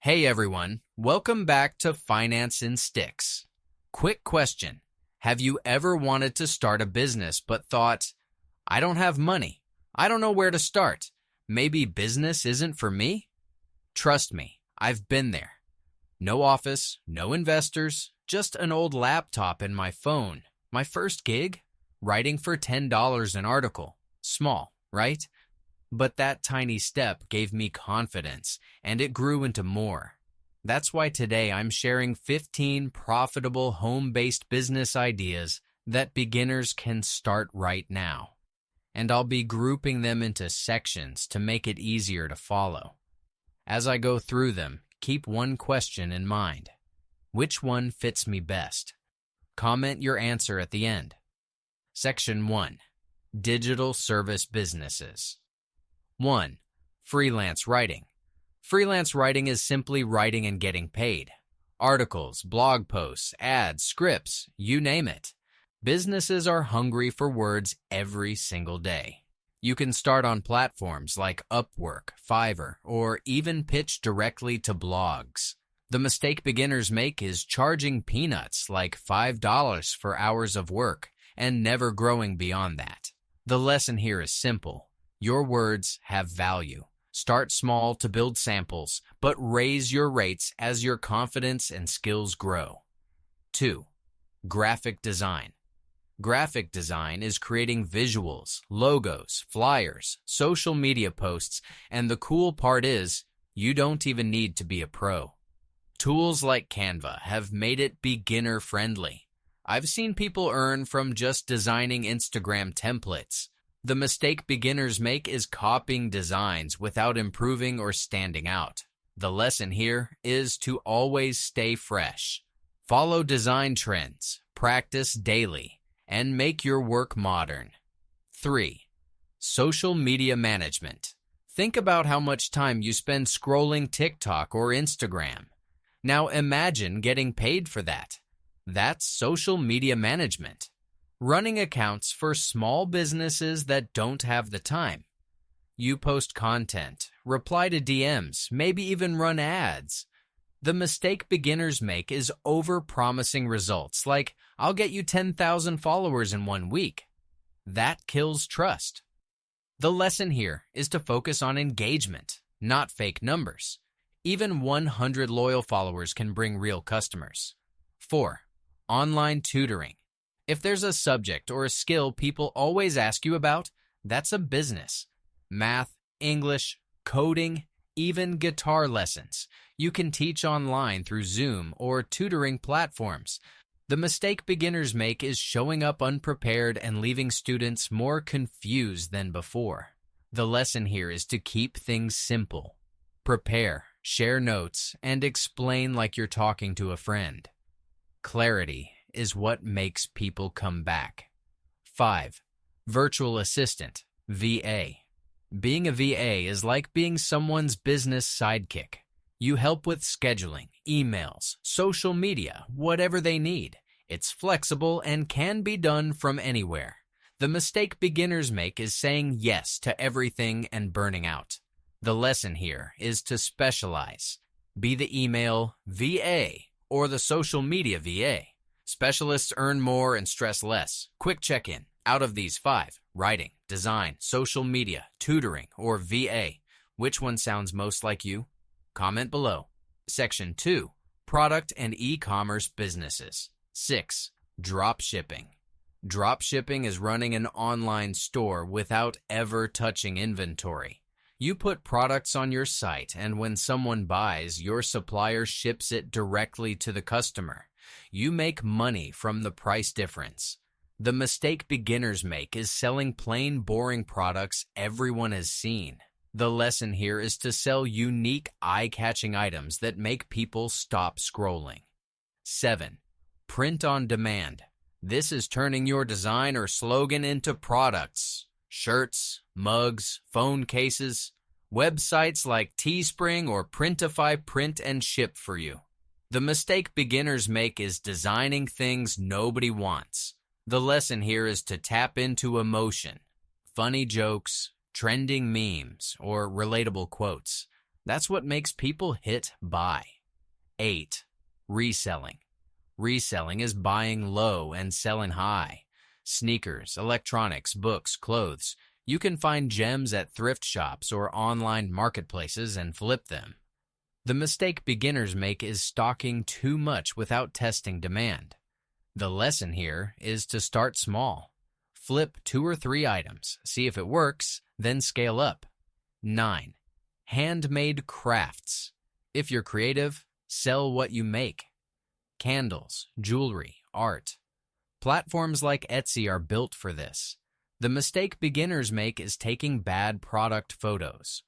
Hey everyone, welcome back to Finance in Sticks. Quick question. Have you ever wanted to start a business but thought, I don't have money. I don't know where to start. Maybe business isn't for me? Trust me, I've been there. No office, no investors, just an old laptop and my phone. My first gig? Writing for $10 an article. Small, right? But that tiny step gave me confidence, and it grew into more. That's why today I'm sharing 15 profitable home-based business ideas that beginners can start right now. And I'll be grouping them into sections to make it easier to follow. As I go through them, keep one question in mind. Which one fits me best? Comment your answer at the end. Section 1. Digital Service Businesses. 1. Freelance writing. Freelance writing is simply writing and getting paid. Articles, blog posts, ads, scripts, you name it. Businesses are hungry for words every single day. You can start on platforms like Upwork, Fiverr, or even pitch directly to blogs. The mistake beginners make is charging peanuts like $5 for hours of work and never growing beyond that. The lesson here is simple. Your words have value. Start small to build samples, but raise your rates as your confidence and skills grow. 2. Graphic design. Graphic design is creating visuals, logos, flyers, social media posts, and the cool part is, you don't even need to be a pro. Tools like Canva have made it beginner-friendly. I've seen people earn from just designing Instagram templates. The mistake beginners make is copying designs without improving or standing out. The lesson here is to always stay fresh. Follow design trends, practice daily, and make your work modern. 3. Social media management. Think about how much time you spend scrolling TikTok or Instagram. Now imagine getting paid for that. That's social media management. Running accounts for small businesses that don't have the time. You post content, reply to DMs, maybe even run ads. The mistake beginners make is over-promising results, like, I'll get you 10,000 followers in 1 week. That kills trust. The lesson here is to focus on engagement, not fake numbers. Even 100 loyal followers can bring real customers. 4. Online tutoring. If there's a subject or a skill people always ask you about, that's a business. Math, English, coding, even guitar lessons. You can teach online through Zoom or tutoring platforms. The mistake beginners make is showing up unprepared and leaving students more confused than before. The lesson here is to keep things simple. Prepare, share notes, and explain like you're talking to a friend. Clarity is what makes people come back. 5. Virtual assistant, VA. Being a VA is like being someone's business sidekick. You help with scheduling, emails, social media, whatever they need. It's flexible and can be done from anywhere. The mistake beginners make is saying yes to everything and burning out. The lesson here is to specialize. Be the email VA or the social media VA. Specialists earn more and stress less. Quick check-in. Out of these 5, writing, design, social media, tutoring, or VA, which one sounds most like you? Comment below. Section 2. Product and e-commerce businesses. 6. Drop shipping. Drop shipping is running an online store without ever touching inventory. You put products on your site, and when someone buys, your supplier ships it directly to the customer. You make money from the price difference. The mistake beginners make is selling plain, boring products everyone has seen. The lesson here is to sell unique, eye-catching items that make people stop scrolling. 7. Print on demand. This is turning your design or slogan into products. Shirts, mugs, phone cases. Websites like Teespring or Printify print and ship for you. The mistake beginners make is designing things nobody wants. The lesson here is to tap into emotion, funny jokes, trending memes, or relatable quotes. That's what makes people hit buy. 8. Reselling. Reselling is buying low and selling high. Sneakers, electronics, books, clothes. You can find gems at thrift shops or online marketplaces and flip them. The mistake beginners make is stocking too much without testing demand. The lesson here is to start small. Flip 2 or 3 items, see if it works, then scale up. 9. Handmade crafts. If you're creative, sell what you make. Candles, jewelry, art. Platforms like Etsy are built for this. The mistake beginners make is taking bad product photos.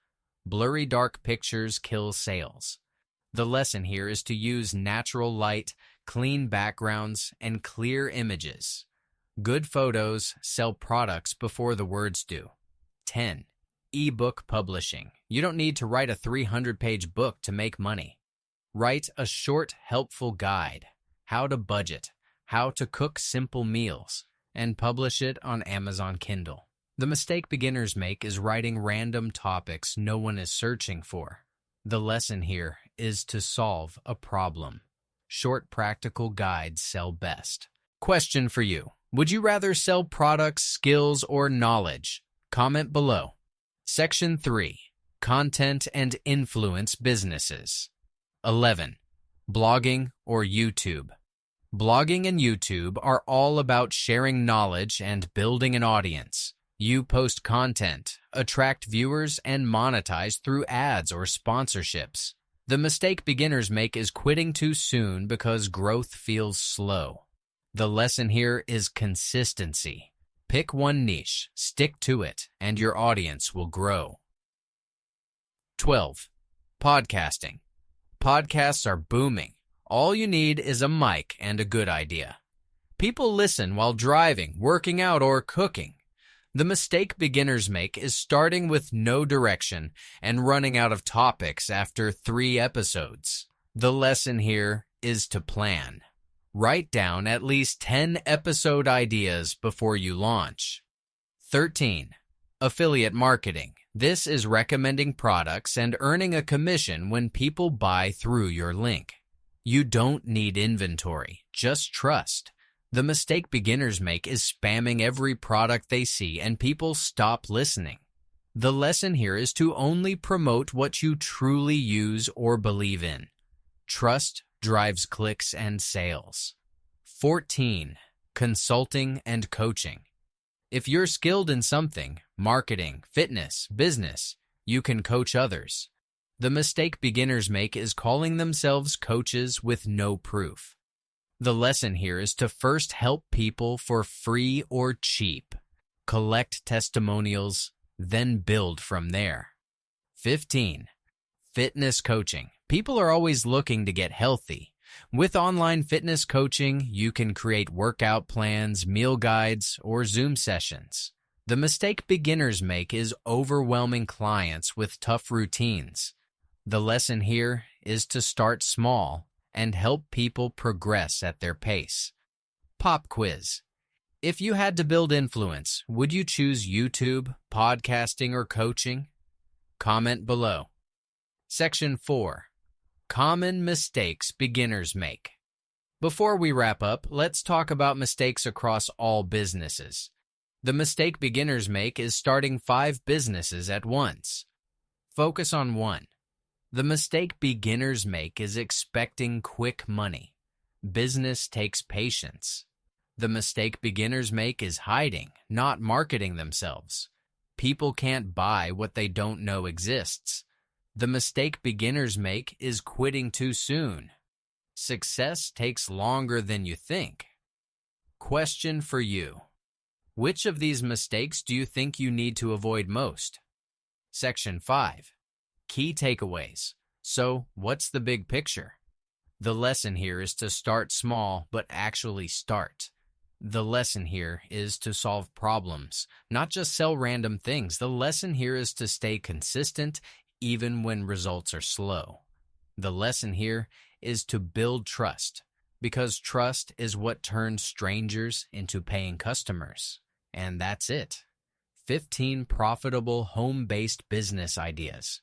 Blurry dark pictures kill sales. The lesson here is to use natural light, clean backgrounds, and clear images. Good photos sell products before the words do. 10. Ebook publishing. You don't need to write a 300-page book to make money. Write a short, helpful guide, how to budget, how to cook simple meals, and publish it on Amazon Kindle. The mistake beginners make is writing random topics no one is searching for. The lesson here is to solve a problem. Short, practical guides sell best. Question for you. Would you rather sell products, skills, or knowledge? Comment below. Section 3. Content and influence businesses. 11. Blogging or YouTube. Blogging and YouTube are all about sharing knowledge and building an audience. You post content, attract viewers, and monetize through ads or sponsorships. The mistake beginners make is quitting too soon because growth feels slow. The lesson here is consistency. Pick one niche, stick to it, and your audience will grow. 12. Podcasting. Podcasts are booming. All you need is a mic and a good idea. People listen while driving, working out, or cooking. The mistake beginners make is starting with no direction and running out of topics after 3 episodes. The lesson here is to plan. Write down at least 10 episode ideas before you launch. 13. Affiliate marketing. This is recommending products and earning a commission when people buy through your link. You don't need inventory, just trust. The mistake beginners make is spamming every product they see and people stop listening. The lesson here is to only promote what you truly use or believe in. Trust drives clicks and sales. 14. Consulting and coaching. If you're skilled in something, marketing, fitness, business, you can coach others. The mistake beginners make is calling themselves coaches with no proof. The lesson here is to first help people for free or cheap. Collect testimonials, then build from there. 15. Fitness coaching. People are always looking to get healthy. With online fitness coaching, you can create workout plans, meal guides, or Zoom sessions. The mistake beginners make is overwhelming clients with tough routines. The lesson here is to start small and help people progress at their pace. Pop quiz. If you had to build influence, would you choose YouTube, podcasting, or coaching? Comment below. Section 4. Common mistakes beginners make. Before we wrap up, let's talk about mistakes across all businesses. The mistake beginners make is starting 5 businesses at once. Focus on one. The mistake beginners make is expecting quick money. Business takes patience. The mistake beginners make is hiding, not marketing themselves. People can't buy what they don't know exists. The mistake beginners make is quitting too soon. Success takes longer than you think. Question for you. Which of these mistakes do you think you need to avoid most? Section 5. Key takeaways. So, what's the big picture? The lesson here is to start small, but actually start. The lesson here is to solve problems, not just sell random things. The lesson here is to stay consistent even when results are slow. The lesson here is to build trust, because trust is what turns strangers into paying customers. And that's it. 15 profitable home-based business ideas.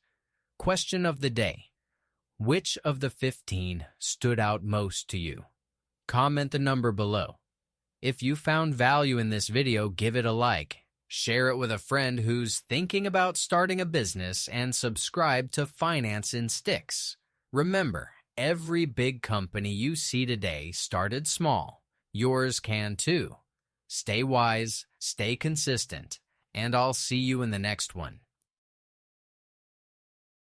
Question of the day. Which of the 15 stood out most to you? Comment the number below. If you found value in this video, give it a like. Share it with a friend who's thinking about starting a business, and subscribe to Finance in Sticks. Remember, every big company you see today started small. Yours can too. Stay wise, stay consistent, and I'll see you in the next one.